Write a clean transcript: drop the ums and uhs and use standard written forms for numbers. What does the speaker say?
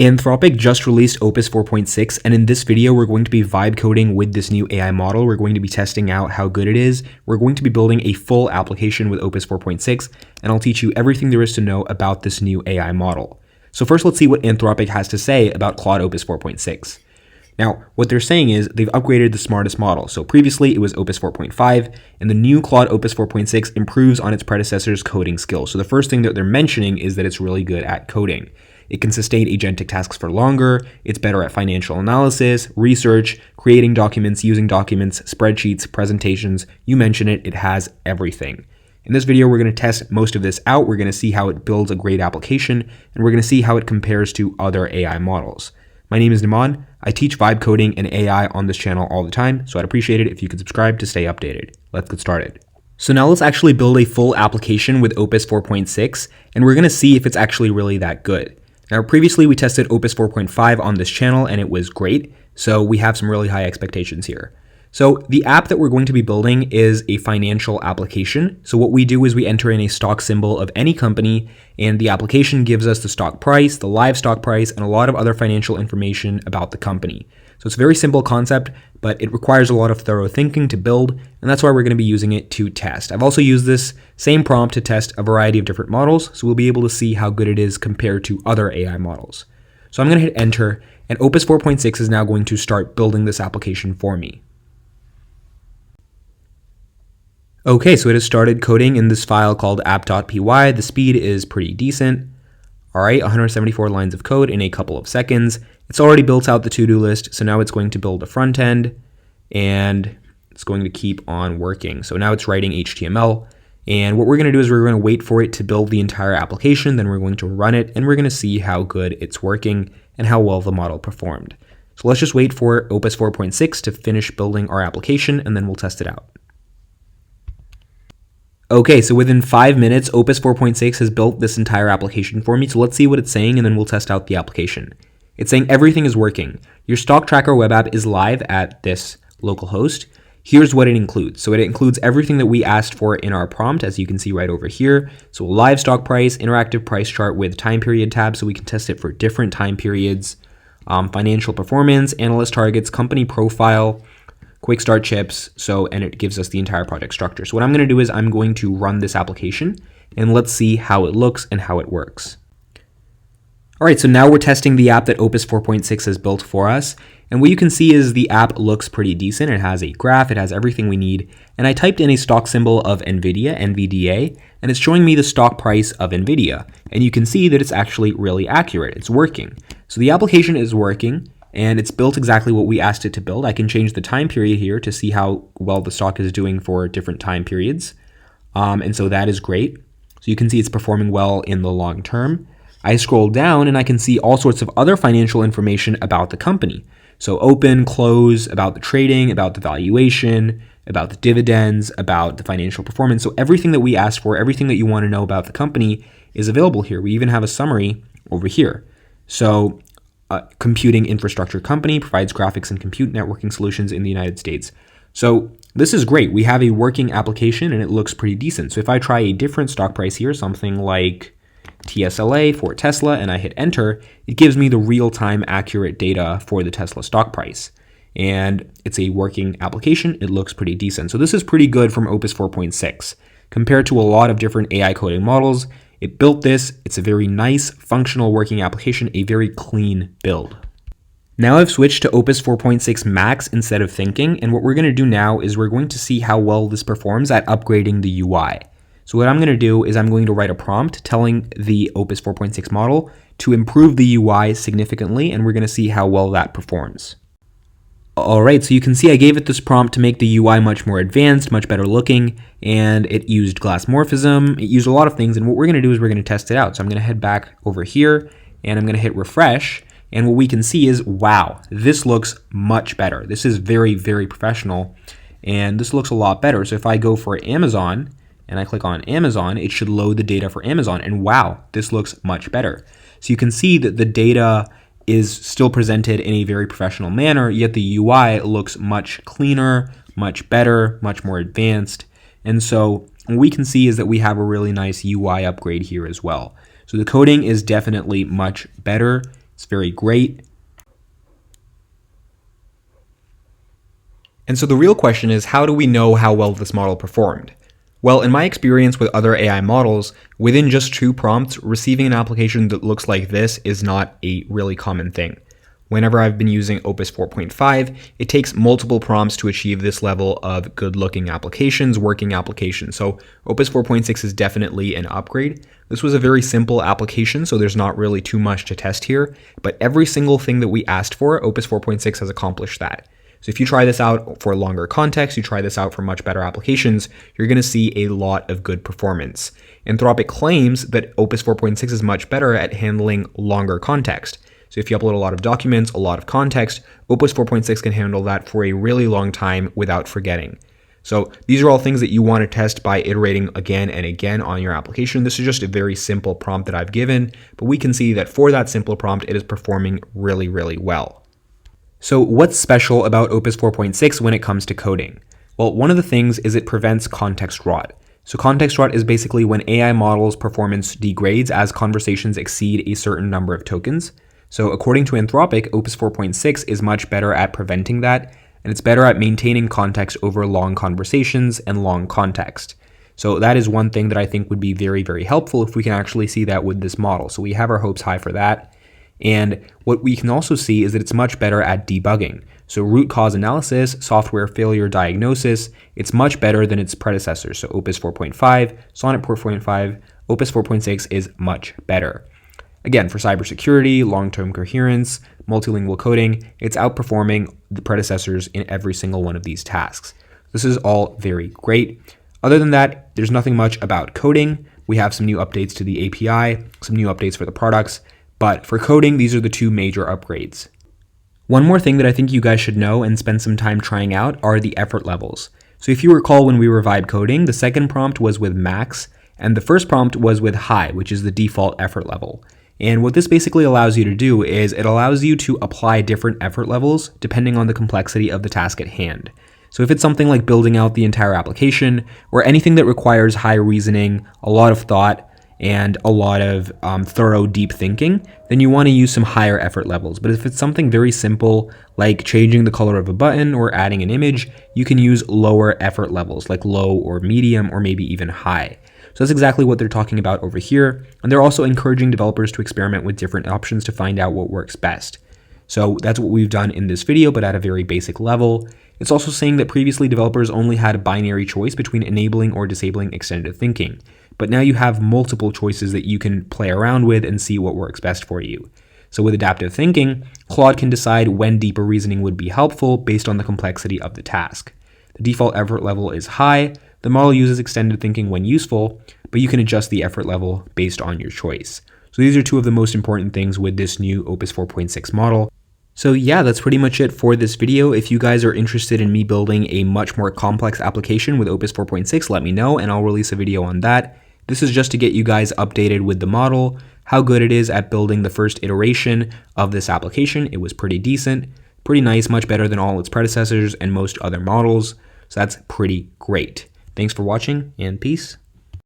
Anthropic just released Opus 4.6, and in this video, we're going to be vibe coding with this new AI model. We're going to be testing out how good it is. We're going to be building a full application with Opus 4.6, and I'll teach you everything there is to know about this new AI model. So first, let's see what Anthropic has to say about Claude Opus 4.6. Now, what they're saying is they've upgraded the smartest model. So previously, it was Opus 4.5, and the new Claude Opus 4.6 improves on its predecessor's coding skills. So the first thing that they're mentioning is that it's really good at coding. It can sustain agentic tasks for longer, it's better at financial analysis, research, creating documents, using documents, spreadsheets, presentations, you mention it, it has everything. In this video, we're going to test most of this out, we're going to see how it builds a great application, and we're going to see how it compares to other AI models. My name is Naman, I teach vibe coding and AI on this channel all the time, so I'd appreciate it if you could subscribe to stay updated. Let's get started. So now let's actually build a full application with Opus 4.6, and we're going to see if it's actually really that good. Now, previously we tested Opus 4.5 on this channel and it was great, so we have some really high expectations here. So the app that we're going to be building is a financial application. So what we do is we enter in a stock symbol of any company, and the application gives us the stock price, the live stock price, and a lot of other financial information about the company. So it's a very simple concept, but it requires a lot of thorough thinking to build, and that's why we're going to be using it to test. I've also used this same prompt to test a variety of different models, so we'll be able to see how good it is compared to other AI models. So I'm going to hit enter, and Opus 4.6 is now going to start building this application for me. Okay, so it has started coding in this file called app.py. The speed is pretty decent. All right, 174 lines of code in a couple of seconds. It's already built out the to-do list, so now it's going to build a front end, and it's going to keep on working. So now it's writing HTML, and what we're going to do is we're going to wait for it to build the entire application, then we're going to run it, and we're going to see how good it's working and how well the model performed. So let's just wait for Opus 4.6 to finish building our application, and then we'll test it out. Okay, so within 5 minutes, Opus 4.6 has built this entire application for me, so let's see what it's saying, and then we'll test out the application. It's saying everything is working. Your stock tracker web app is live at this local host. Here's what it includes. So it includes everything that we asked for in our prompt, as you can see right over here. So live stock price, interactive price chart with time period tab, so we can test it for different time periods, financial performance, analyst targets, company profile, quick start chips, and it gives us the entire project structure. So what I'm going to do is I'm going to run this application, and let's see how it looks and how it works. All right, so now we're testing the app that Opus 4.6 has built for us. And what you can see is the app looks pretty decent. It has a graph, it has everything we need. And I typed in a stock symbol of NVIDIA, NVDA, and it's showing me the stock price of NVIDIA. And you can see that it's actually really accurate. It's working. So the application is working, and it's built exactly what we asked it to build. I can change the time period here to see how well the stock is doing for different time periods. And so that is great. So you can see it's performing well in the long term. I scroll down and I can see all sorts of other financial information about the company. So open, close, about the trading, about the valuation, about the dividends, about the financial performance. So everything that we asked for, everything that you want to know about the company is available here. We even have a summary over here. So computing infrastructure company provides graphics and compute networking solutions in the United States. So this is great. We have a working application and it looks pretty decent. So if I try a different stock price here, something like TSLA for Tesla, and I hit enter, it gives me the real-time accurate data for the Tesla stock price. And it's a working application. It looks pretty decent. So this is pretty good from Opus 4.6. Compared to a lot of different AI coding models, it built this. It's a very nice, functional working application, a very clean build. Now I've switched to Opus 4.6 Max instead of Thinking, and what we're going to do now is we're going to see how well this performs at upgrading the UI. So what I'm going to do is I'm going to write a prompt telling the Opus 4.6 model to improve the UI significantly, and we're going to see how well that performs. All right, so you can see I gave it this prompt to make the UI much more advanced, much better looking, and it used glass morphism. It used a lot of things, and what we're going to do is we're going to test it out. So I'm going to head back over here, and I'm going to hit refresh, and what we can see is, wow, this looks much better. This is very, very professional, and this looks a lot better. So if I go for Amazon, and I click on Amazon, it should load the data for Amazon. And wow, this looks much better. So you can see that the data is still presented in a very professional manner, yet the UI looks much cleaner, much better, much more advanced. And so what we can see is that we have a really nice UI upgrade here as well. So the coding is definitely much better. It's very great. And so the real question is, how do we know how well this model performed? Well, in my experience with other AI models, within just 2 prompts, receiving an application that looks like this is not a really common thing. Whenever I've been using Opus 4.5, it takes multiple prompts to achieve this level of good-looking applications, working applications. So Opus 4.6 is definitely an upgrade. This was a very simple application, so there's not really too much to test here, but every single thing that we asked for, Opus 4.6 has accomplished that. So if you try this out for longer context, you try this out for much better applications, you're going to see a lot of good performance. Anthropic claims that Opus 4.6 is much better at handling longer context. So if you upload a lot of documents, a lot of context, Opus 4.6 can handle that for a really long time without forgetting. So these are all things that you want to test by iterating again and again on your application. This is just a very simple prompt that I've given, but we can see that for that simple prompt, it is performing really, really well. So what's special about Opus 4.6 when it comes to coding? Well, one of the things is it prevents context rot. So context rot is basically when AI models' performance degrades as conversations exceed a certain number of tokens. So according to Anthropic, Opus 4.6 is much better at preventing that, and it's better at maintaining context over long conversations and long context. So that is one thing that I think would be very, very helpful if we can actually see that with this model. So we have our hopes high for that. And what we can also see is that it's much better at debugging. So root cause analysis, software failure diagnosis, it's much better than its predecessors. So Opus 4.5, Sonnet 4.5, Opus 4.6 is much better. Again, for cybersecurity, long-term coherence, multilingual coding, it's outperforming the predecessors in every single one of these tasks. This is all very great. Other than that, there's nothing much about coding. We have some new updates to the API, some new updates for the products. But for coding, these are the 2 major upgrades. One more thing that I think you guys should know and spend some time trying out are the effort levels. So if you recall when we were vibe coding, the second prompt was with max, and the first prompt was with high, which is the default effort level. And what this basically allows you to do is it allows you to apply different effort levels depending on the complexity of the task at hand. So if it's something like building out the entire application or anything that requires high reasoning, a lot of thought, and a lot of thorough, deep thinking, then you want to use some higher effort levels. But if it's something very simple, like changing the color of a button or adding an image, you can use lower effort levels, like low or medium or maybe even high. So that's exactly what they're talking about over here. And they're also encouraging developers to experiment with different options to find out what works best. So that's what we've done in this video, but at a very basic level. It's also saying that previously developers only had a binary choice between enabling or disabling extended thinking. But now you have multiple choices that you can play around with and see what works best for you. So with adaptive thinking, Claude can decide when deeper reasoning would be helpful based on the complexity of the task. The default effort level is high. The model uses extended thinking when useful, but you can adjust the effort level based on your choice. So these are 2 of the most important things with this new Opus 4.6 model. So yeah, that's pretty much it for this video. If you guys are interested in me building a much more complex application with Opus 4.6, let me know and I'll release a video on that. This is just to get you guys updated with the model, how good it is at building the first iteration of this application. It was pretty decent, pretty nice, much better than all its predecessors and most other models. So that's pretty great. Thanks for watching and peace.